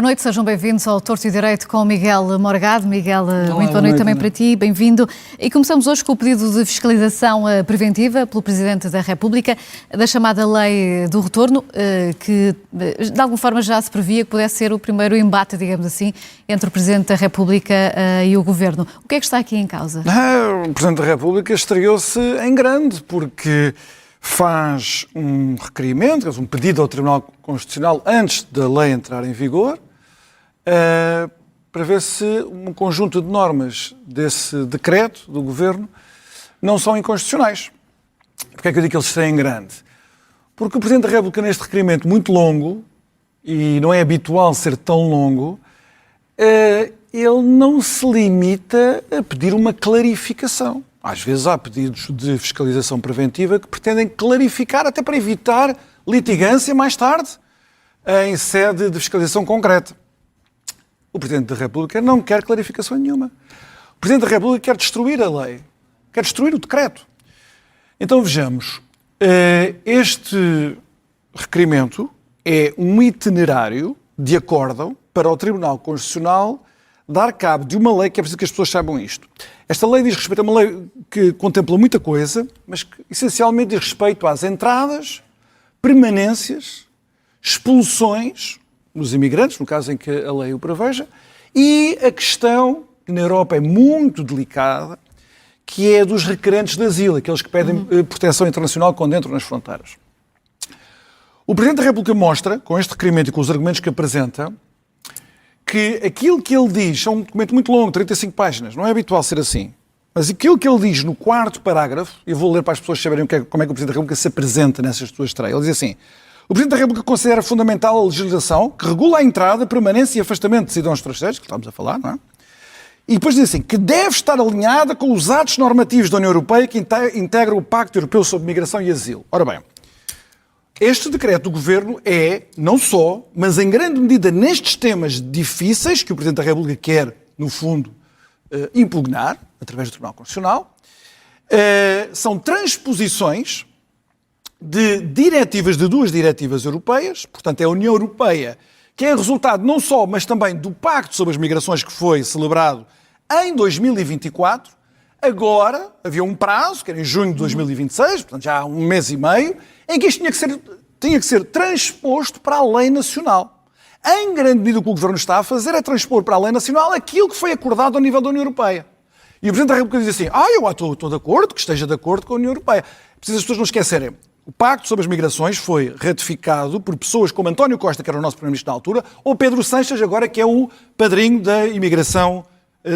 boa noite, sejam bem-vindos ao Torto e Direito com Miguel Morgado. Miguel, muito boa noite também para ti, bem-vindo. E começamos hoje com o pedido de fiscalização preventiva pelo Presidente da República da chamada Lei do Retorno, que de alguma forma já se previa que pudesse ser o primeiro embate, digamos assim, entre o Presidente da República e o Governo. O que é que está aqui em causa? O Presidente da República estreou-se em grande, porque faz um requerimento, um pedido ao Tribunal Constitucional antes da lei entrar em vigor, para ver se um conjunto de normas desse decreto do Governo não são inconstitucionais. Porquê é que eu digo que ele estreia em grande? Porque o Presidente da República, neste requerimento muito longo, e não é habitual ser tão longo, ele não se limita a pedir uma clarificação. Às vezes há pedidos de fiscalização preventiva que pretendem clarificar até para evitar litigância mais tarde em sede de fiscalização concreta. O Presidente da República não quer clarificação nenhuma. O Presidente da República quer destruir a lei, quer destruir o decreto. Então vejamos, este requerimento é um itinerário de acórdão para o Tribunal Constitucional dar cabo de uma lei que é preciso que as pessoas saibam isto. Esta lei diz respeito a uma lei que contempla muita coisa, mas que essencialmente diz respeito às entradas, permanências, expulsões dos imigrantes, no caso em que a lei o preveja, e a questão, que na Europa é muito delicada, que é dos requerentes de asilo, aqueles que pedem proteção internacional quando entram nas fronteiras. O Presidente da República mostra, com este requerimento e com os argumentos que apresenta, que aquilo que ele diz, é um documento muito longo, 35 páginas, não é habitual ser assim, mas aquilo que ele diz no quarto parágrafo, eu vou ler para as pessoas saberem como é que o Presidente da República se apresenta nessa sua estreia. Ele diz assim: o Presidente da República considera fundamental a legislação que regula a entrada, permanência e afastamento de cidadãos estrangeiros, que estamos a falar, não é? E depois diz assim, que deve estar alinhada com os atos normativos da União Europeia que integram o Pacto Europeu sobre Migração e Asilo. Ora bem, este decreto do Governo é, não só, mas em grande medida nestes temas difíceis que o Presidente da República quer, no fundo, impugnar, através do Tribunal Constitucional, são transposições de diretivas, de duas diretivas europeias, portanto é a União Europeia, que é resultado não só, mas também do Pacto sobre as Migrações que foi celebrado em 2024, agora havia um prazo, que era em junho de 2026, portanto já há um mês e meio, em que isto tinha que ser transposto para a lei nacional. Em grande medida o que o Governo está a fazer é transpor para a lei nacional aquilo que foi acordado ao nível da União Europeia. E o Presidente da República diz assim, eu estou de acordo, que esteja de acordo com a União Europeia. Preciso as pessoas não esquecerem, o Pacto sobre as Migrações foi ratificado por pessoas como António Costa, que era o nosso Primeiro-Ministro na altura, ou Pedro Sánchez, agora que é o padrinho da imigração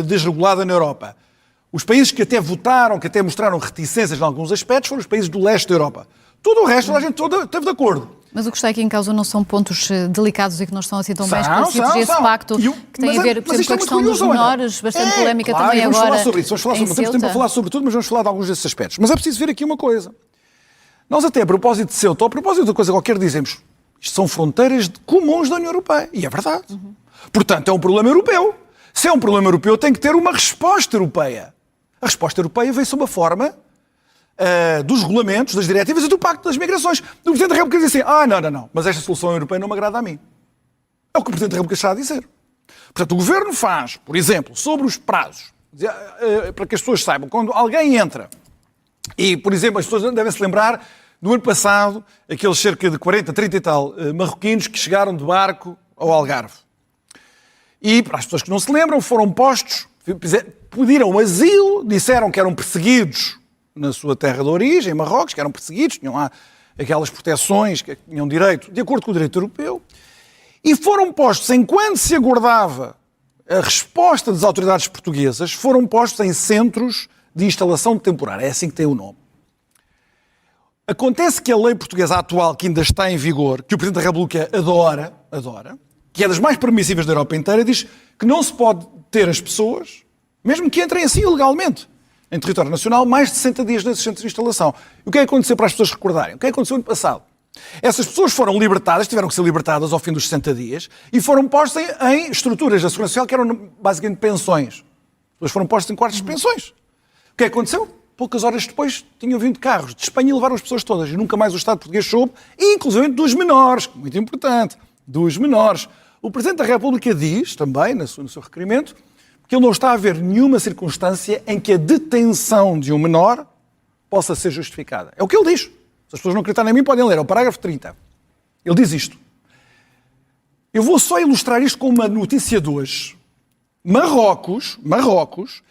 desregulada na Europa. Os países que até votaram, que até mostraram reticências em alguns aspectos, foram os países do leste da Europa. Todo o resto, a gente esteve de acordo. Mas o que está aqui em causa não são pontos delicados e que não estão assim tão bem esclarecidos. Esse pacto que tem a ver, por exemplo, com a questão dos menores, bastante polémica também agora. Vamos falar sobre isso, temos tempo para falar sobre tudo, mas vamos falar de alguns desses aspectos. Mas é preciso ver aqui uma coisa. Nós até, a propósito de Ceuta, ou a propósito de coisa qualquer, dizemos, isto são fronteiras comuns da União Europeia. E é verdade. Portanto, é um problema europeu. Se é um problema europeu, tem que ter uma resposta europeia. A resposta europeia veio sob a forma dos regulamentos, das diretivas e do Pacto das Migrações. O Presidente da República diz assim, não, mas esta solução europeia não me agrada a mim. É o que o Presidente da República está a dizer. Portanto, o Governo faz, por exemplo, sobre os prazos, para que as pessoas saibam, quando alguém entra, e, por exemplo, as pessoas devem se lembrar, no ano passado, aqueles cerca de 40, 30 e tal marroquinos que chegaram de barco ao Algarve. E, para as pessoas que não se lembram, foram postos, pediram asilo, disseram que eram perseguidos na sua terra de origem, em Marrocos, que eram perseguidos, tinham lá aquelas proteções que tinham direito, de acordo com o direito europeu, e foram postos, enquanto se aguardava a resposta das autoridades portuguesas, foram postos em centros de instalação temporária, é assim que tem o nome. Acontece que a lei portuguesa atual, que ainda está em vigor, que o Presidente da República adora, que é das mais permissivas da Europa inteira, diz que não se pode ter as pessoas, mesmo que entrem assim ilegalmente, em território nacional, mais de 60 dias nesses centros de instalação. E o que é que aconteceu para as pessoas recordarem? O que é que aconteceu no passado? Essas pessoas foram libertadas, tiveram que ser libertadas ao fim dos 60 dias, e foram postas em estruturas da Segurança Social que eram basicamente pensões. As pessoas foram postas em quartos de pensões. O que é que aconteceu? Poucas horas depois tinham vindo carros de Espanha e levaram as pessoas todas. E nunca mais o Estado português soube, inclusive dos menores, muito importante, dos menores. O Presidente da República diz, também, no seu requerimento, que ele não está a ver nenhuma circunstância em que a detenção de um menor possa ser justificada. É o que ele diz. Se as pessoas não acreditarem em mim, podem ler. É o parágrafo 30. Ele diz isto. Eu vou só ilustrar isto com uma notícia de hoje. Marrocos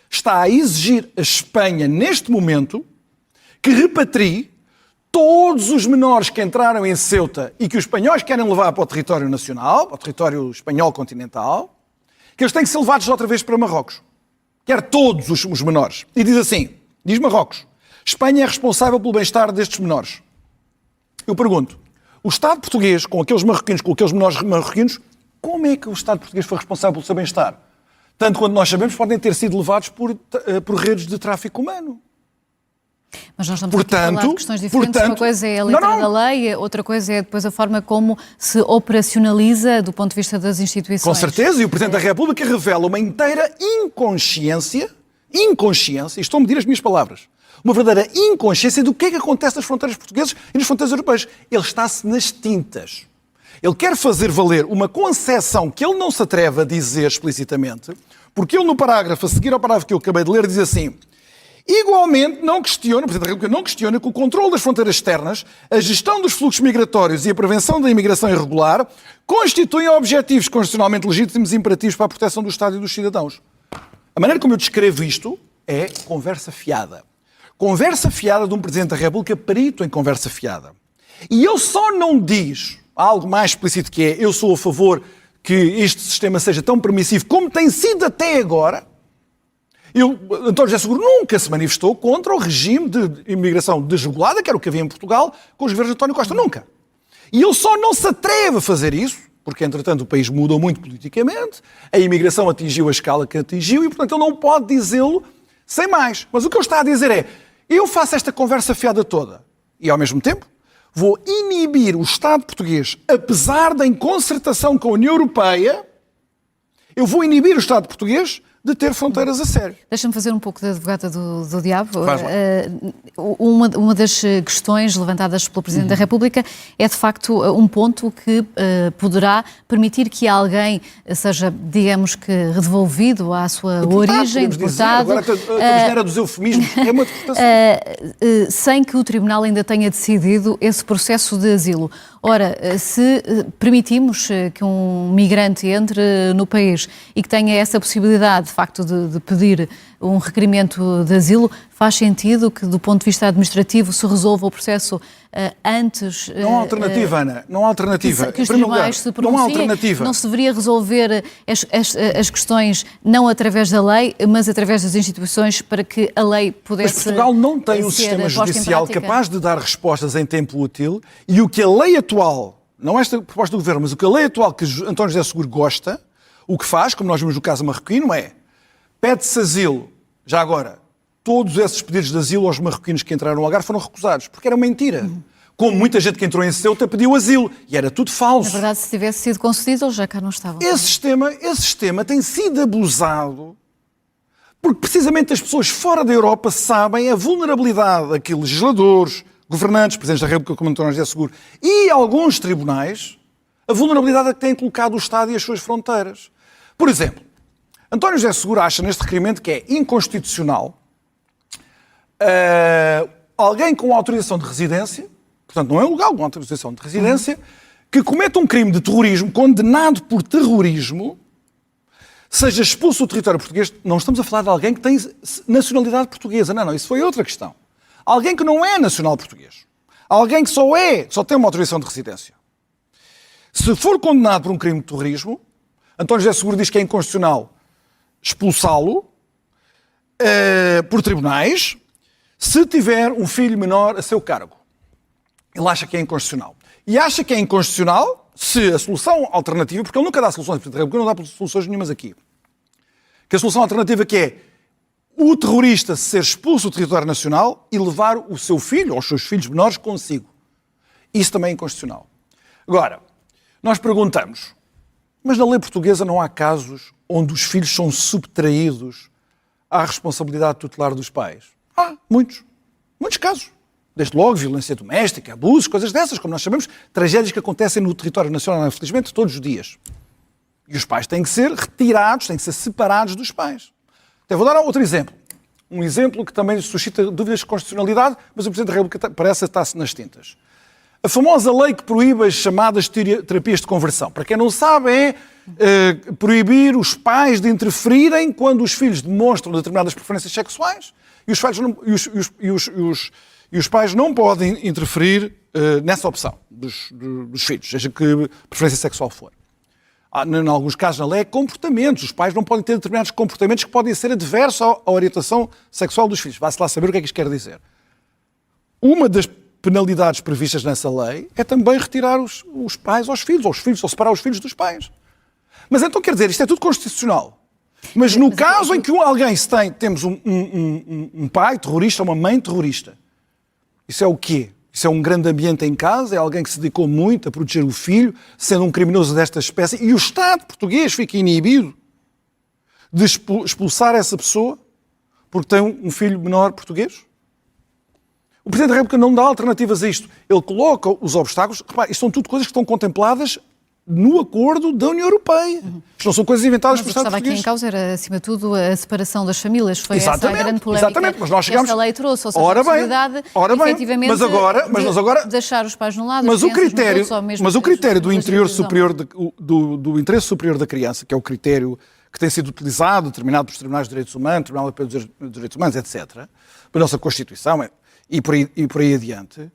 está a exigir a Espanha, neste momento, que repatrie todos os menores que entraram em Ceuta e que os espanhóis querem levar para o território nacional, para o território espanhol continental, que eles têm que ser levados outra vez para Marrocos. Quer todos os menores. E diz assim, diz Marrocos, Espanha é responsável pelo bem-estar destes menores. Eu pergunto, o Estado português, com aqueles menores marroquinos, como é que o Estado português foi responsável pelo seu bem-estar? Tanto quanto nós sabemos, podem ter sido levados por redes de tráfico humano. Mas nós estamos aqui a falar de questões diferentes. Uma coisa é a letra da lei, outra coisa é depois a forma como se operacionaliza do ponto de vista das instituições. Com certeza, e o Presidente da República revela uma inteira inconsciência, e estou a medir as minhas palavras, uma verdadeira inconsciência do que é que acontece nas fronteiras portuguesas e nas fronteiras europeias. Ele está-se nas tintas. Ele quer fazer valer uma concepção que ele não se atreve a dizer explicitamente, porque ele no parágrafo, a seguir ao parágrafo que eu acabei de ler, diz assim: igualmente, o Presidente da República não questiona que o controle das fronteiras externas, a gestão dos fluxos migratórios e a prevenção da imigração irregular constituem objetivos constitucionalmente legítimos e imperativos para a proteção do Estado e dos cidadãos. A maneira como eu descrevo isto é conversa fiada. Conversa fiada de um Presidente da República perito em conversa fiada. E ele só não diz algo mais explícito que é: eu sou a favor que este sistema seja tão permissivo como tem sido até agora. António José Seguro nunca se manifestou contra o regime de imigração desregulada, que era o que havia em Portugal, com os governos de António Costa. Nunca. E ele só não se atreve a fazer isso, porque, entretanto, o país mudou muito politicamente, a imigração atingiu a escala que atingiu e, portanto, ele não pode dizê-lo sem mais. Mas o que ele está a dizer é: eu faço esta conversa fiada toda e, ao mesmo tempo, vou inibir o Estado português, apesar da inconcertação com a União Europeia, eu vou inibir o Estado português de ter fronteiras a sério. Deixa-me fazer um pouco de advogada do diabo. Uma das questões levantadas pelo Presidente da República é, de facto, um ponto que poderá permitir que alguém seja, digamos que, devolvido à sua origem, deportado. Agora a gera dos eufemismos é uma deportação. Sem que o Tribunal ainda tenha decidido esse processo de asilo. Ora, se permitimos que um migrante entre no país e que tenha essa possibilidade, de facto, de pedir um requerimento de asilo, faz sentido que, do ponto de vista administrativo, se resolva o processo antes... Não há alternativa, Ana. Não há alternativa. Que os tribunais se pronunciem. Não há alternativa. Não se deveria resolver as questões não através da lei, mas através das instituições, para que a lei pudesse... Mas Portugal não tem um sistema judicial capaz de dar respostas em tempo útil, e o que a lei atual, não esta proposta do Governo, mas o que a lei atual que António José Seguro gosta, o que faz, como nós vimos no caso marroquino, é: pede-se asilo. Já agora, todos esses pedidos de asilo aos marroquinos que entraram no Algarve foram recusados, porque era uma mentira. Como muita gente que entrou em Ceuta pediu asilo, e era tudo falso. Na verdade, se tivesse sido concedido, eles já cá não estavam. Esse sistema tem sido abusado, porque precisamente as pessoas fora da Europa sabem a vulnerabilidade a que legisladores, governantes, presidentes da República, como António José Seguro, e alguns tribunais, a vulnerabilidade a que têm colocado o Estado e as suas fronteiras. Por exemplo, António José Seguro acha neste requerimento que é inconstitucional alguém com autorização de residência, portanto não é legal, com autorização de residência, que cometa um crime de terrorismo, condenado por terrorismo, seja expulso do território português. Não estamos a falar de alguém que tem nacionalidade portuguesa. Não, isso foi outra questão. Alguém que não é nacional português. Alguém que só tem uma autorização de residência. Se for condenado por um crime de terrorismo, António José Seguro diz que é inconstitucional expulsá-lo por tribunais se tiver um filho menor a seu cargo. Ele acha que é inconstitucional. E acha que é inconstitucional se a solução alternativa, porque ele nunca dá soluções, porque não dá soluções nenhumas aqui, que a solução alternativa que é o terrorista ser expulso do território nacional e levar o seu filho ou os seus filhos menores consigo. Isso também é inconstitucional. Agora, nós perguntamos, mas na lei portuguesa não há casos onde os filhos são subtraídos à responsabilidade tutelar dos pais? Há muitos casos. Desde logo violência doméstica, abusos, coisas dessas, como nós sabemos, tragédias que acontecem no território nacional, infelizmente, todos os dias. E os pais têm que ser retirados, têm que ser separados dos pais. Até vou dar outro exemplo. Um exemplo que também suscita dúvidas de constitucionalidade, mas o Presidente da República parece estar-se nas tintas. A famosa lei que proíbe as chamadas terapias de conversão. Para quem não sabe, é proibir os pais de interferirem quando os filhos demonstram determinadas preferências sexuais e os pais não podem interferir nessa opção dos filhos, seja que preferência sexual for. Em alguns casos, na lei, é comportamentos. Os pais não podem ter determinados comportamentos que podem ser adversos à orientação sexual dos filhos. Vá-se lá saber o que é que isto quer dizer. Uma das penalidades previstas nessa lei é também retirar os pais aos filhos, ou separar os filhos dos pais. Mas então, quer dizer, isto é tudo constitucional. Mas no caso em que temos um pai terrorista, uma mãe terrorista, isso é o quê? Isso é um grande ambiente em casa, é alguém que se dedicou muito a proteger o filho, sendo um criminoso desta espécie, e o Estado português fica inibido de expulsar essa pessoa porque tem um filho menor português? O Presidente da República não dá alternativas a isto. Ele coloca os obstáculos. Repare, isto são tudo coisas que estão contempladas no acordo da União Europeia. Isto não são coisas inventadas pelo Estado português. Mas o que estava aqui em causa era, acima de tudo, a separação das famílias. Foi essa a grande polémica mas nós chegamos... que esta lei trouxe. Ou seja, a possibilidade, efetivamente, mas agora, deixar os pais no lado, mas o critério do interesse superior da criança, que é o critério que tem sido utilizado, determinado pelos Tribunais de Direitos Humanos, Tribunal Europeu dos Direitos Humanos, etc., pela nossa Constituição e por aí adiante,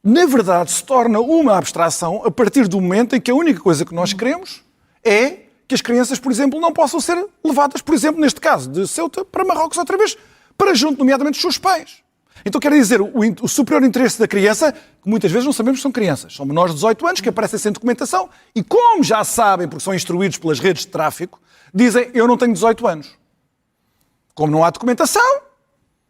na verdade, se torna uma abstração a partir do momento em que a única coisa que nós queremos é que as crianças, por exemplo, não possam ser levadas, por exemplo, neste caso, de Ceuta para Marrocos outra vez, para junto, nomeadamente, dos seus pais. Então, quer dizer, o superior interesse da criança, que muitas vezes não sabemos que são crianças, são menores de 18 anos, que aparecem sem documentação, e como já sabem, porque são instruídos pelas redes de tráfico, dizem, eu não tenho 18 anos. Como não há documentação,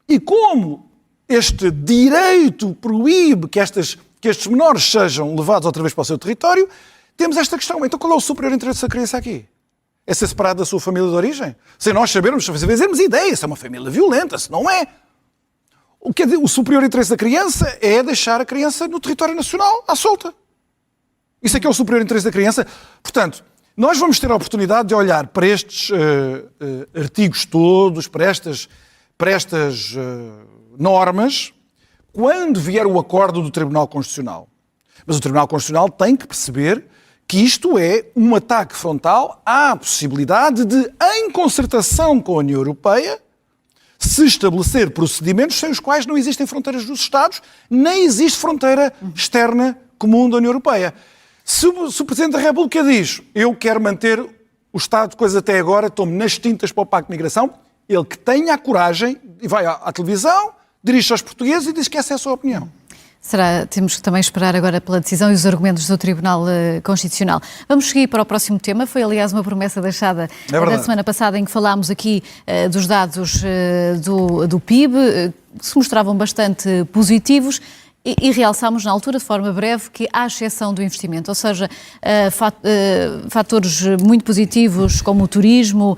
e como este direito proíbe que estes menores sejam levados outra vez para o seu território, temos esta questão. Então qual é o superior interesse da criança aqui? É ser separado da sua família de origem? Sem nós sabermos, fazermos ideia se é uma família violenta, se não é. O superior interesse da criança é deixar a criança no território nacional, à solta. Isso é que é o superior interesse da criança. Portanto, nós vamos ter a oportunidade de olhar para estes artigos todos, para estas normas, quando vier o acordo do Tribunal Constitucional. Mas o Tribunal Constitucional tem que perceber que isto é um ataque frontal à possibilidade de, em concertação com a União Europeia, se estabelecer procedimentos sem os quais não existem fronteiras dos Estados, nem existe fronteira externa comum da União Europeia. Se o Presidente da República diz, eu quero manter o estado de coisas até agora, estou-me nas tintas para o Pacto de Migração, ele que tenha a coragem e vai à televisão, dirige-se aos portugueses e diz que essa é a sua opinião. Temos que também esperar agora pela decisão e os argumentos do Tribunal Constitucional. Vamos seguir para o próximo tema. Foi, aliás, uma promessa deixada na semana passada em que falámos aqui dos dados do PIB, que se mostravam bastante positivos e realçámos na altura, de forma breve, que à exceção do investimento, ou seja, fatores muito positivos como o turismo,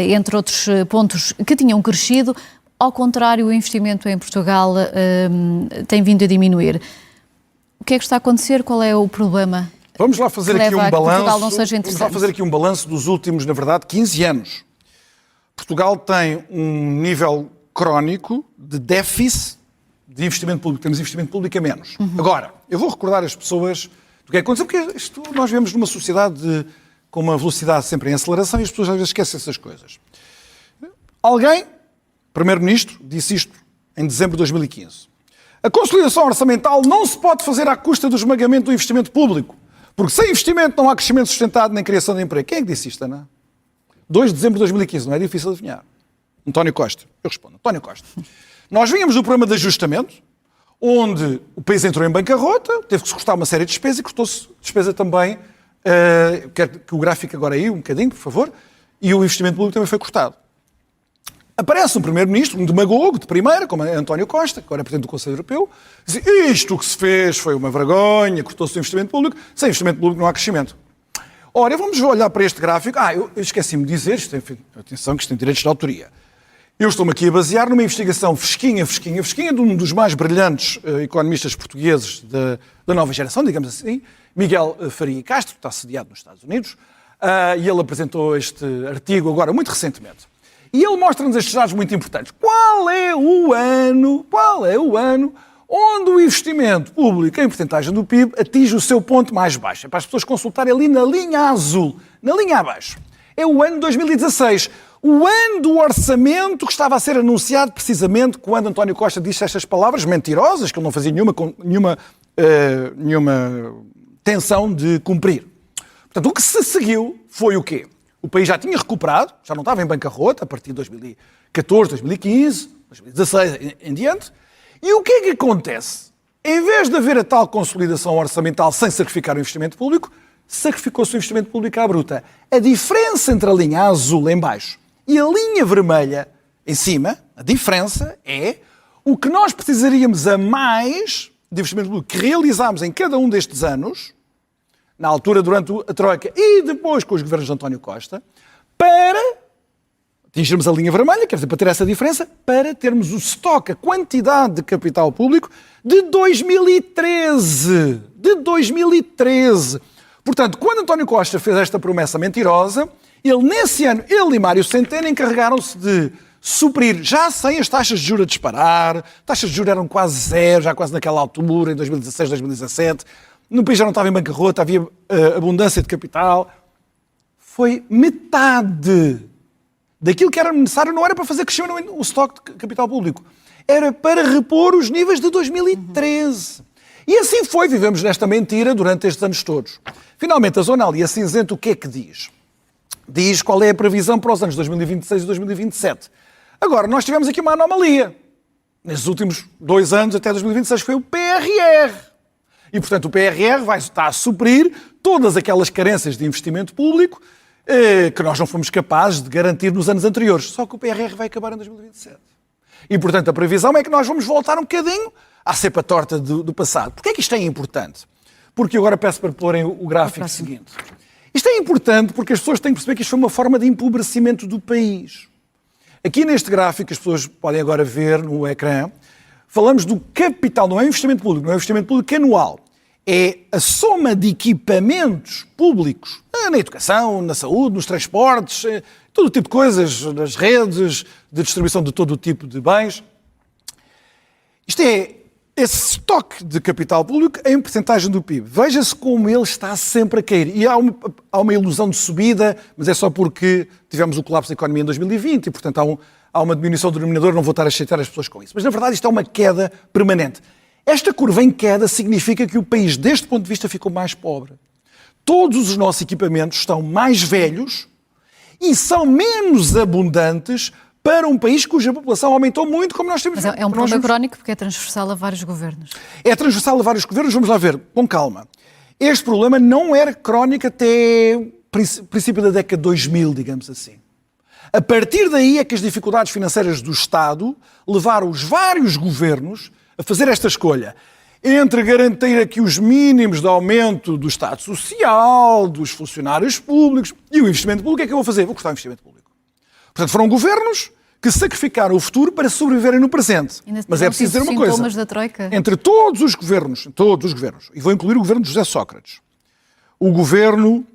entre outros pontos que tinham crescido. Ao contrário, o investimento em Portugal tem vindo a diminuir. O que é que está a acontecer? Qual é o problema? Vamos lá fazer aqui um balanço. Portugal não seja interessante. Vamos lá fazer aqui um balanço dos últimos, na verdade, 15 anos. Portugal tem um nível crónico de déficit de investimento público. Temos investimento público a menos. Agora, eu vou recordar as pessoas do que é que aconteceu, porque nós vivemos numa sociedade com uma velocidade sempre em aceleração e as pessoas às vezes esquecem essas coisas. Alguém, Primeiro-Ministro, disse isto em dezembro de 2015. A consolidação orçamental não se pode fazer à custa do esmagamento do investimento público, porque sem investimento não há crescimento sustentado nem criação de emprego. Quem é que disse isto, Ana? 2 de dezembro de 2015, não é difícil adivinhar. António Costa. Eu respondo, António Costa. Nós vínhamos do programa de ajustamento, onde o país entrou em bancarrota, teve que se cortar uma série de despesas e cortou-se despesa também, quero que o gráfico agora aí um bocadinho, por favor, e o investimento público também foi cortado. Aparece um primeiro-ministro, um demagogo de primeira, como é António Costa, que agora é presidente do Conselho Europeu, diz, isto que se fez foi uma vergonha, cortou-se o investimento público, sem investimento público não há crescimento. Ora, vamos olhar para este gráfico. Eu esqueci-me de dizer, atenção que isto tem direitos de autoria. Eu estou-me aqui a basear numa investigação fresquinha de um dos mais brilhantes economistas portugueses da nova geração, digamos assim, Miguel Faria Castro, que está sediado nos Estados Unidos, E ele apresentou este artigo agora, muito recentemente. E ele mostra-nos estes dados muito importantes. Qual é o ano onde o investimento público em porcentagem do PIB atinge o seu ponto mais baixo? É para as pessoas consultarem ali na linha azul, na linha abaixo. É o ano de 2016. O ano do orçamento que estava a ser anunciado precisamente quando António Costa disse estas palavras mentirosas, que ele não fazia nenhuma tensão de cumprir. Portanto, o que se seguiu foi o quê? O país já tinha recuperado, já não estava em bancarrota a partir de 2014, 2015, 2016 em diante. E o que é que acontece? Em vez de haver a tal consolidação orçamental sem sacrificar o investimento público, sacrificou-se o investimento público à bruta. A diferença entre a linha azul em baixo e a linha vermelha em cima, a diferença é o que nós precisaríamos a mais de investimento público que realizámos em cada um destes anos, na altura durante a Troika e depois com os governos de António Costa, para atingirmos a linha vermelha, quer dizer, para ter essa diferença, para termos o estoque, a quantidade de capital público de 2013. De 2013. Portanto, quando António Costa fez esta promessa mentirosa, ele nesse ano, ele e Mário Centeno encarregaram-se de suprir, já sem as taxas de juros a disparar, taxas de juros eram quase zero, já quase naquela altura, em 2016, 2017, no país já não estava em bancarrota, havia abundância de capital. Foi metade daquilo que era necessário, não era para fazer crescer o estoque de capital público, era para repor os níveis de 2013. E assim foi, vivemos nesta mentira durante estes anos todos. Finalmente, a zona ali, a cinzenta, o que é que diz? Diz qual é a previsão para os anos 2026 e 2027. Agora, nós tivemos aqui uma anomalia. Nestes últimos 2 anos, até 2026, foi o PRR. E, portanto, o PRR vai estar a suprir todas aquelas carências de investimento público que nós não fomos capazes de garantir nos anos anteriores. Só que o PRR vai acabar em 2027. E, portanto, a previsão é que nós vamos voltar um bocadinho à cepa torta do passado. Porquê é que isto é importante? Porque eu agora peço para porem o gráfico seguinte. Isto é importante porque as pessoas têm que perceber que isto foi uma forma de empobrecimento do país. Aqui neste gráfico, as pessoas podem agora ver no ecrã, falamos do capital, não é investimento público, não é investimento público anual. É a soma de equipamentos públicos, na educação, na saúde, nos transportes, todo o tipo de coisas, nas redes, de distribuição de todo o tipo de bens. Isto é esse estoque de capital público em percentagem do PIB. Veja-se como ele está sempre a cair. E há uma ilusão de subida, mas é só porque tivemos o colapso da economia em 2020 e, portanto, há uma diminuição do denominador, não vou estar a chatear as pessoas com isso. Mas, na verdade, isto é uma queda permanente. Esta curva em queda significa que o país, deste ponto de vista, ficou mais pobre. Todos os nossos equipamentos estão mais velhos e são menos abundantes para um país cuja população aumentou muito, como nós temos. Mas é um problema crónico porque é transversal a vários governos. É transversal a vários governos, vamos lá ver, com calma. Este problema não era crónico até o princípio da década de 2000, digamos assim. A partir daí é que as dificuldades financeiras do Estado levaram os vários governos a fazer esta escolha entre garantir aqui os mínimos de aumento do Estado Social, dos funcionários públicos e o investimento público. O que é que eu vou fazer? Vou cortar o investimento público. Portanto, foram governos que sacrificaram o futuro para sobreviverem no presente. Mas é preciso dizer uma coisa. Da troika. Entre todos os governos, e vou incluir o governo de José Sócrates, o governo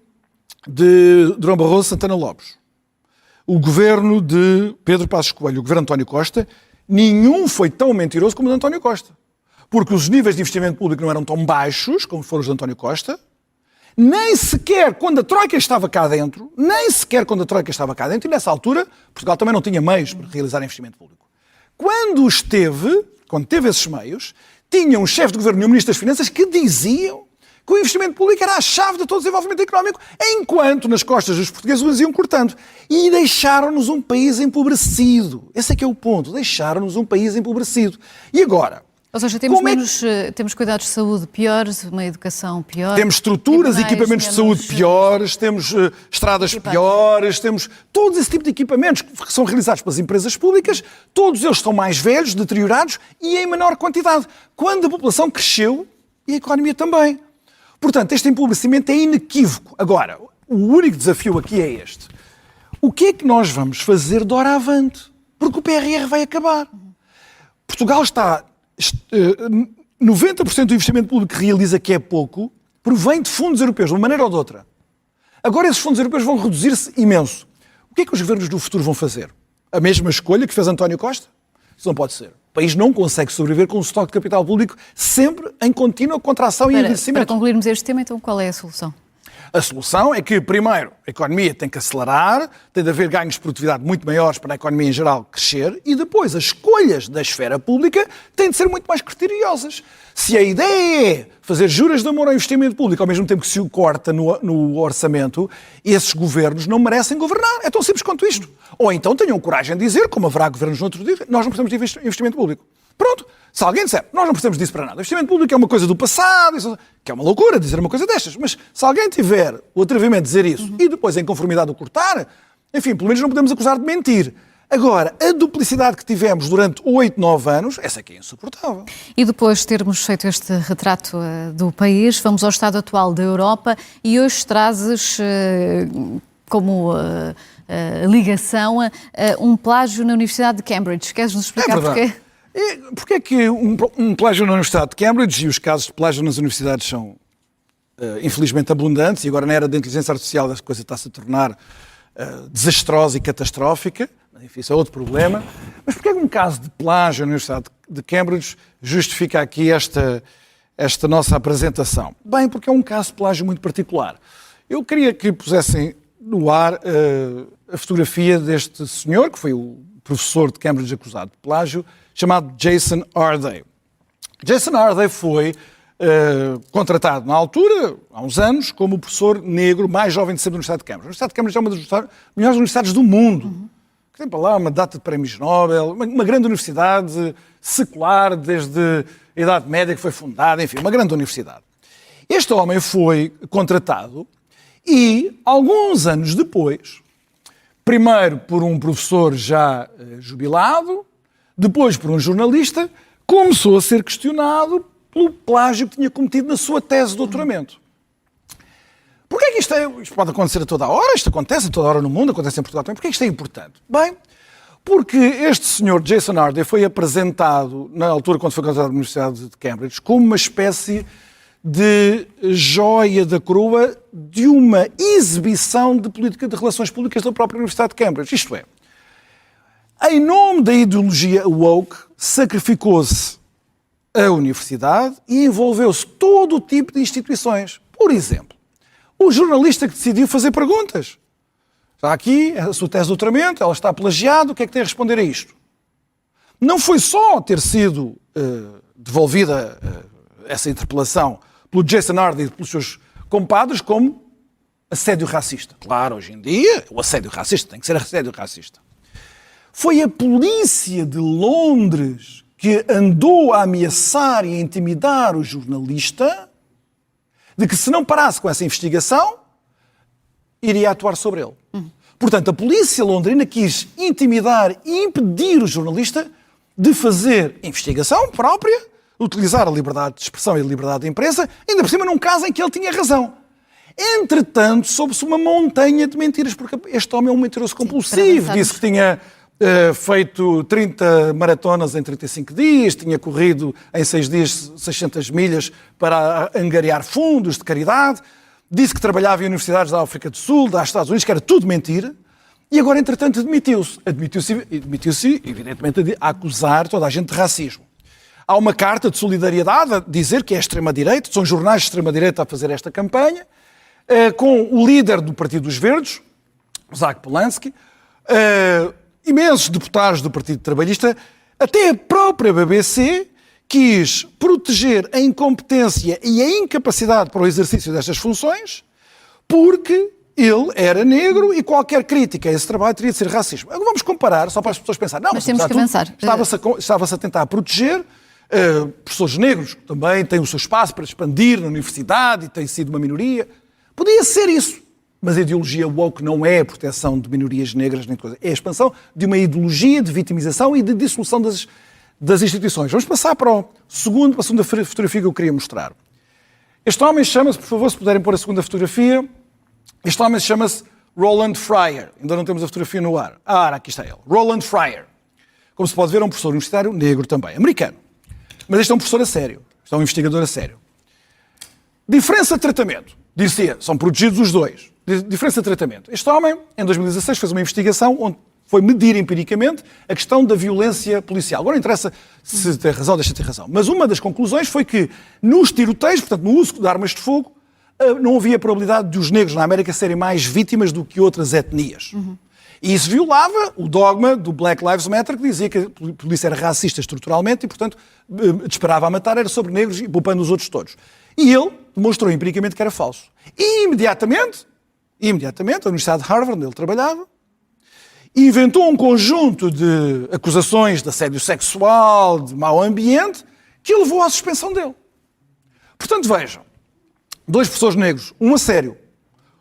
de Durão Barroso, Santana Lopes, o governo de Pedro Passos Coelho, o governo de António Costa, nenhum foi tão mentiroso como o de António Costa. Porque os níveis de investimento público não eram tão baixos como foram os de António Costa, nem sequer quando a Troika estava cá dentro, e nessa altura, Portugal também não tinha meios para realizar investimento público. Quando teve esses meios, tinha um chefe de governo e um ministro das Finanças que diziam que o investimento público era a chave de todo o desenvolvimento económico, enquanto nas costas dos portugueses os iam cortando. E deixaram-nos um país empobrecido. Esse é que é o ponto, deixaram-nos um país empobrecido. E agora? Ou seja, temos cuidados de saúde piores, uma educação pior. Temos estruturas e equipamentos de saúde piores, temos estradas piores, temos todo esse tipo de equipamentos que são realizados pelas empresas públicas, todos eles estão mais velhos, deteriorados e em menor quantidade. Quando a população cresceu e a economia também. Portanto, este empobrecimento é inequívoco. Agora, o único desafio aqui é este. O que é que nós vamos fazer de hora avante? Porque o PRR vai acabar. Portugal está... 90% do investimento público que realiza, que é pouco, provém de fundos europeus, de uma maneira ou de outra. Agora esses fundos europeus vão reduzir-se imenso. O que é que os governos do futuro vão fazer? A mesma escolha que fez António Costa? Isso não pode ser. O país não consegue sobreviver com um estoque de capital público sempre em contínua contração e envelhecimento. Para concluirmos este tema, então, qual é a solução? A solução é que, primeiro, a economia tem que acelerar, tem de haver ganhos de produtividade muito maiores para a economia em geral crescer e depois as escolhas da esfera pública têm de ser muito mais criteriosas. Se a ideia é fazer juras de amor ao investimento público ao mesmo tempo que se o corta no orçamento, esses governos não merecem governar. É tão simples quanto isto. Ou então tenham coragem de dizer, como haverá governos no outro dia, nós não precisamos de investimento público. Pronto. Se alguém disser, nós não precisamos disso para nada, o investimento público é uma coisa do passado, que é uma loucura dizer uma coisa destas, mas se alguém tiver o atrevimento de dizer isso e depois em conformidade o cortar, enfim, pelo menos não podemos acusar de mentir. Agora, a duplicidade que tivemos durante 8, 9 anos, essa aqui é insuportável. E depois de termos feito este retrato do país, vamos ao estado atual da Europa e hoje trazes como ligação um plágio na Universidade de Cambridge. Queres-nos explicar porquê? Porquê é que um plágio na Universidade de Cambridge, e os casos de plágio nas universidades são infelizmente abundantes, e agora na era da inteligência artificial a coisa está-se a tornar desastrosa e catastrófica, enfim, isso é outro problema, mas porquê é que um caso de plágio na Universidade de Cambridge justifica aqui esta nossa apresentação? Bem, porque é um caso de plágio muito particular. Eu queria que pusessem no ar a fotografia deste senhor, que foi o professor de Cambridge acusado de plágio, chamado Jason Arday. Jason Arday foi contratado na altura, há uns anos, como o professor negro mais jovem de sempre da Universidade de Cambridge. A Universidade de Cambridge é uma das melhores universidades do mundo. Que tem para lá uma data de prémios Nobel, uma grande universidade secular desde a Idade Média que foi fundada, enfim, uma grande universidade. Este homem foi contratado e, alguns anos depois, primeiro por um professor já jubilado, depois por um jornalista, começou a ser questionado pelo plágio que tinha cometido na sua tese de doutoramento. Porquê é que isto pode acontecer a toda a hora? Isto acontece a toda a hora no mundo, acontece em Portugal também. Porquê é que isto é importante? Bem, porque este senhor Jason Arday foi apresentado, na altura quando foi contratado na Universidade de Cambridge, como uma espécie de joia da coroa de uma exibição de política de relações públicas da própria Universidade de Cambridge. Isto é, em nome da ideologia woke, sacrificou-se a universidade e envolveu-se todo o tipo de instituições. Por exemplo, o jornalista que decidiu fazer perguntas. Está aqui a sua tese de doutoramento, ela está plagiada, o que é que tem a responder a isto? Não foi só ter sido devolvida essa interpelação pelo Jason Arday e pelos seus compadres, como assédio racista. Claro, hoje em dia, o assédio racista tem que ser assédio racista. Foi a polícia de Londres que andou a ameaçar e a intimidar o jornalista de que se não parasse com essa investigação, iria atuar sobre ele. Portanto, a polícia londrina quis intimidar e impedir o jornalista de fazer investigação própria, utilizar a liberdade de expressão e a liberdade de imprensa, ainda por cima num caso em que ele tinha razão. Entretanto, soube-se uma montanha de mentiras, porque este homem é um mentiroso compulsivo. Disse que tinha feito 30 maratonas em 35 dias, tinha corrido em 6 dias 600 milhas para angariar fundos de caridade, disse que trabalhava em universidades da África do Sul, dos Estados Unidos, que era tudo mentira, e agora, entretanto, admitiu-se, evidentemente, a acusar toda a gente de racismo. Há uma carta de solidariedade a dizer que é a extrema-direita, são jornais de extrema-direita a fazer esta campanha, com o líder do Partido dos Verdes, Zach Polanski, imensos deputados do Partido Trabalhista, até a própria BBC quis proteger a incompetência e a incapacidade para o exercício destas funções, porque ele era negro e qualquer crítica a esse trabalho teria de ser racismo. Agora vamos comparar, só para as pessoas pensarem. Não, mas temos que avançar. Estava-se a tentar proteger professores negros, que também têm o seu espaço para expandir na universidade e têm sido uma minoria. Podia ser isso. Mas a ideologia woke não é a proteção de minorias negras, nem coisa. É a expansão de uma ideologia de vitimização e de dissolução das instituições. Vamos passar para a segunda fotografia que eu queria mostrar. Este homem chama-se, por favor, se puderem pôr a segunda fotografia, este homem chama-se Roland Fryer. Ainda não temos a fotografia no ar. Aqui está ele. Roland Fryer. Como se pode ver, é um professor universitário negro também, americano. Mas este é um professor a sério. Este é um investigador a sério. Diferença de tratamento. Dizia, são protegidos os dois. Diferença de tratamento. Este homem, em 2016, fez uma investigação onde foi medir empiricamente a questão da violência policial. Agora não interessa se tem razão ou deixa de ter razão. Mas uma das conclusões foi que nos tiroteios, portanto, no uso de armas de fogo, não havia probabilidade de os negros na América serem mais vítimas do que outras etnias. E isso violava o dogma do Black Lives Matter, que dizia que a polícia era racista estruturalmente e, portanto, disparava a matar era sobre negros e poupando os outros todos. E ele demonstrou empiricamente que era falso. E imediatamente, a Universidade de Harvard, onde ele trabalhava, inventou um conjunto de acusações de assédio sexual, de mau ambiente, que levou à suspensão dele. Portanto, vejam, 2 professores negros, um a sério,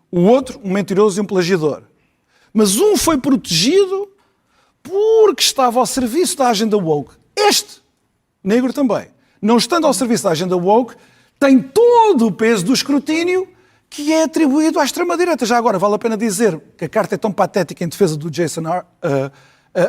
o outro um mentiroso e um plagiador. Mas um foi protegido porque estava ao serviço da agenda woke. Este, negro também, não estando ao serviço da agenda woke, tem todo o peso do escrutínio que é atribuído à extrema-direita. Já agora, vale a pena dizer que a carta é tão patética em defesa do Jason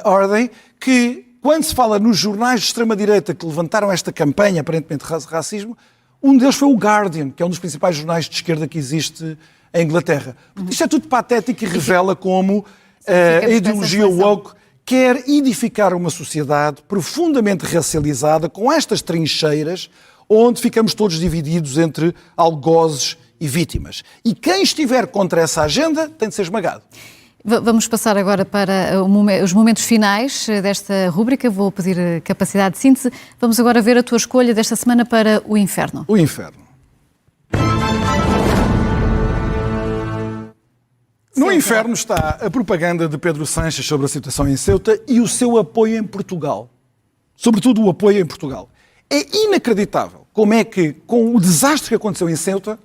Arden que, quando se fala nos jornais de extrema-direita que levantaram esta campanha, aparentemente de racismo, um deles foi o Guardian, que é um dos principais jornais de esquerda que existe em Inglaterra. Isto é tudo patético e revela como a ideologia woke quer edificar uma sociedade profundamente racializada, com estas trincheiras, onde ficamos todos divididos entre algozes e vítimas. E quem estiver contra essa agenda tem de ser esmagado. Vamos passar agora para os momentos finais desta rúbrica. Vou pedir capacidade de síntese. Vamos agora ver a tua escolha desta semana para o inferno. O inferno. No inferno está a propaganda de Pedro Sánchez sobre a situação em Ceuta e o seu apoio em Portugal. Sobretudo o apoio em Portugal. É inacreditável como é que, com o desastre que aconteceu em Ceuta,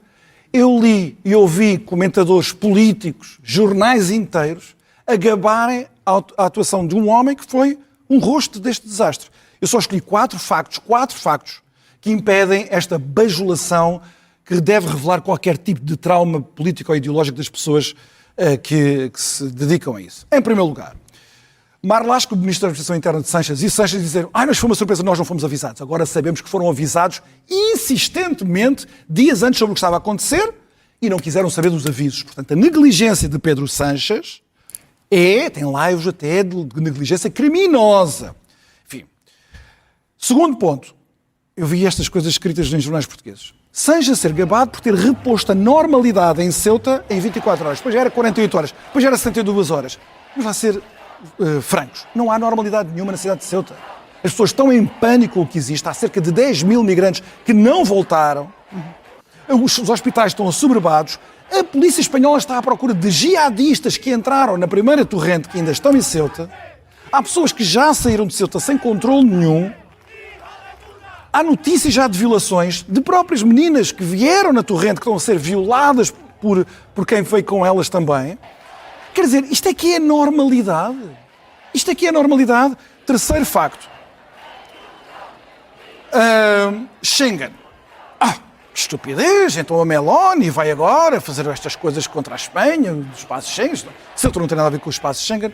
eu li e ouvi comentadores políticos, jornais inteiros, a gabarem a atuação de um homem que foi um rosto deste desastre. Eu só escolhi 4 factos que impedem esta bajulação que deve revelar qualquer tipo de trauma político ou ideológico das pessoas que se dedicam a isso. Em primeiro lugar, Marlaska, o Ministro da Administração Interna de Sánchez, e Sánchez dizer: mas foi uma surpresa, nós não fomos avisados. Agora sabemos que foram avisados insistentemente, dias antes, sobre o que estava a acontecer, e não quiseram saber dos avisos. Portanto, a negligência de Pedro Sánchez tem laivos até de negligência criminosa. Enfim. Segundo ponto, eu vi estas coisas escritas em jornais portugueses. Sánchez ser gabado por ter reposto a normalidade em Ceuta em 24 horas. Depois já era 48 horas, depois já era 72 horas. Vamos lá ser francos. Não há normalidade nenhuma na cidade de Ceuta. As pessoas estão em pânico com o que existe. Há cerca de 10 mil migrantes que não voltaram. Os hospitais estão assoberbados. A polícia espanhola está à procura de jihadistas que entraram na primeira torrente, que ainda estão em Ceuta. Há pessoas que já saíram de Ceuta sem controle nenhum. Há notícias já de violações de próprias meninas que vieram na torrente, que estão a ser violadas por quem veio com elas também. Quer dizer, isto é que é normalidade. Isto é que é normalidade. Terceiro facto. Schengen. Que estupidez. Então a Meloni vai agora fazer estas coisas contra a Espanha, do espaço Schengen. Ceuta não tem nada a ver com o espaço Schengen.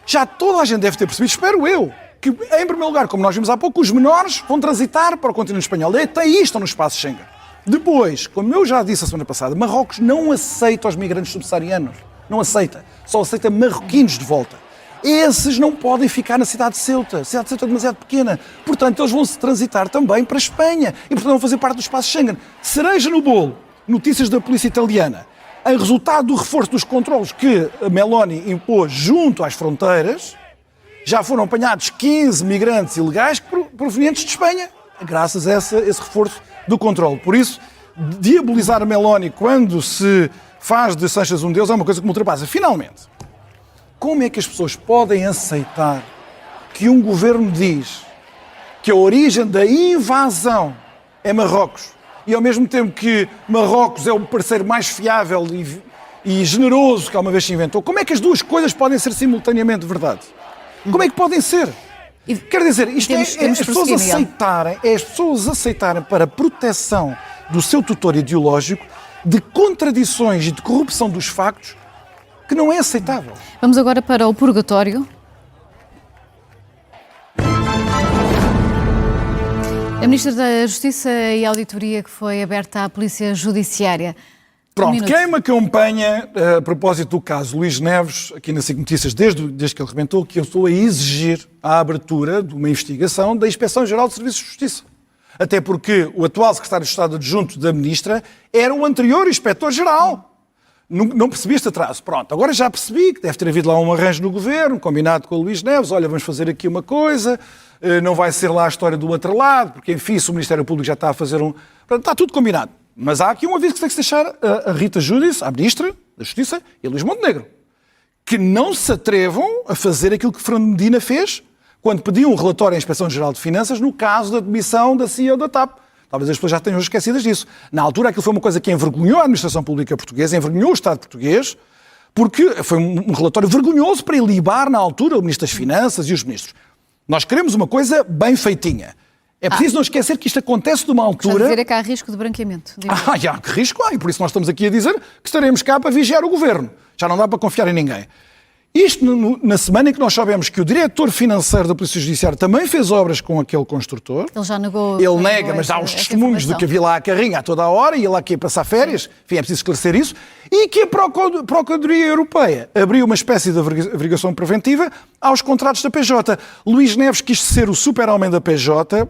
Já toda a gente deve ter percebido, espero eu, que, em primeiro lugar, como nós vimos há pouco, os menores vão transitar para o continente espanhol. Até aí estão no espaço Schengen. Depois, como eu já disse a semana passada, Marrocos não aceita os migrantes subsaarianos. Não aceita. Só aceita marroquinos de volta. Esses não podem ficar na cidade de Ceuta. A cidade de Ceuta é demasiado pequena. Portanto, eles vão se transitar também para a Espanha. E, portanto, vão fazer parte do espaço Schengen. Cereja no bolo. Notícias da polícia italiana. Em resultado do reforço dos controlos que a Meloni impôs junto às fronteiras, já foram apanhados 15 migrantes ilegais provenientes de Espanha, graças a esse reforço do controle. Por isso, diabolizar a Meloni quando se faz de Sánchez um deus é uma coisa que me ultrapassa. Finalmente, como é que as pessoas podem aceitar que um governo diz que a origem da invasão é Marrocos e ao mesmo tempo que Marrocos é o parceiro mais fiável e generoso que alguma vez se inventou? Como é que as duas coisas podem ser simultaneamente verdade? Como é que podem ser? Quer dizer, isto é as pessoas aceitarem para proteção do seu tutor ideológico de contradições e de corrupção dos factos que não é aceitável. Vamos agora para o purgatório. A Ministra da Justiça e a auditoria que foi aberta à Polícia Judiciária Pronto, quem me acompanha a propósito do caso Luís Neves, aqui na SIC Notícias, desde que ele rebentou, que eu estou a exigir a abertura de uma investigação da Inspeção-Geral de Serviços de Justiça. Até porque o atual secretário de Estado adjunto da ministra era o anterior inspetor-geral. Não percebi este atraso. Pronto, agora já percebi que deve ter havido lá um arranjo no governo, combinado com o Luís Neves, olha, vamos fazer aqui uma coisa, não vai ser lá a história do outro lado, porque enfim, se o Ministério Público já está a fazer um... Pronto, está tudo combinado. Mas há aqui um aviso que tem que se deixar a Rita Giudice, a Ministra da Justiça, e a Luís Montenegro, que não se atrevam a fazer aquilo que Fernando Medina fez quando pediu um relatório à Inspeção-Geral de Finanças no caso da demissão da CEO da TAP. Talvez as pessoas já tenham esquecidas disso. Na altura, aquilo foi uma coisa que envergonhou a administração pública portuguesa, envergonhou o Estado português, porque foi um relatório vergonhoso para ilibar, na altura, o Ministro das Finanças e os ministros. Nós queremos uma coisa bem feitinha. É preciso não esquecer que isto acontece numa altura... Está a dizer que há risco de branqueamento. Já, que risco há, e por isso nós estamos aqui a dizer que estaremos cá para vigiar o governo. Já não dá para confiar em ninguém. Isto na semana em que nós sabemos que o diretor financeiro da Polícia Judiciária também fez obras com aquele construtor. Ele já negou. Ele nega, mas dá os testemunhos de que havia lá a carrinha a toda a hora e ele lá que ia passar férias. Enfim, é preciso esclarecer isso. E que a Procuradoria Europeia abriu uma espécie de averiguação preventiva aos contratos da PJ. Luís Neves quis ser o super-homem da PJ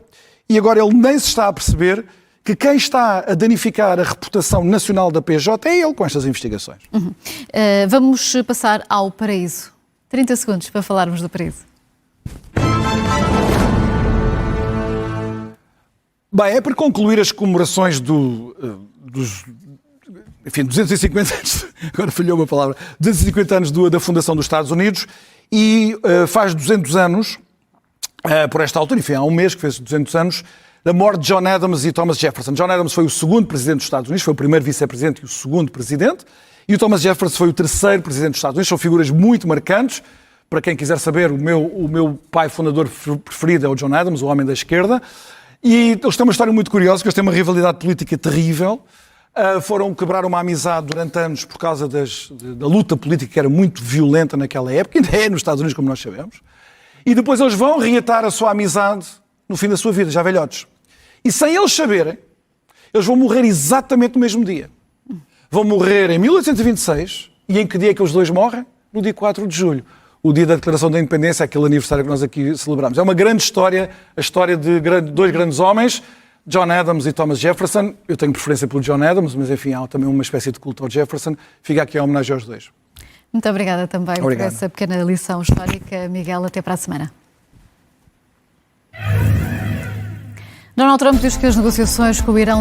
e agora ele nem se está a perceber que quem está a danificar a reputação nacional da PJ é ele com estas investigações. Vamos passar ao Paraíso. 30 segundos para falarmos do Paraíso. Bem, é para concluir as comemorações dos 250 anos, agora falhou uma palavra, 250 anos da fundação dos Estados Unidos e faz 200 anos, por esta altura, enfim, há um mês que fez 200 anos, da morte de John Adams e Thomas Jefferson. John Adams foi o segundo presidente dos Estados Unidos, foi o primeiro vice-presidente e o segundo presidente, e o Thomas Jefferson foi o terceiro presidente dos Estados Unidos. São figuras muito marcantes. Para quem quiser saber, o meu pai fundador preferido é o John Adams, o homem da esquerda, e eles têm uma história muito curiosa, que eles têm uma rivalidade política terrível. Quebraram uma amizade durante anos por causa da luta política que era muito violenta naquela época, ainda é nos Estados Unidos, como nós sabemos, e depois eles vão reatar a sua amizade no fim da sua vida, já velhotes. E sem eles saberem, eles vão morrer exatamente no mesmo dia. Vão morrer em 1826, e em que dia é que os dois morrem? No dia 4 de julho. O dia da Declaração da Independência, aquele aniversário que nós aqui celebramos. É uma grande história, a história de dois grandes homens, John Adams e Thomas Jefferson. Eu tenho preferência pelo John Adams, mas enfim, há também uma espécie de culto ao Jefferson. Fica aqui a homenagem aos dois. Muito obrigada também por essa pequena lição histórica. Miguel, até para a semana. Donald Trump diz que as negociações com o Irão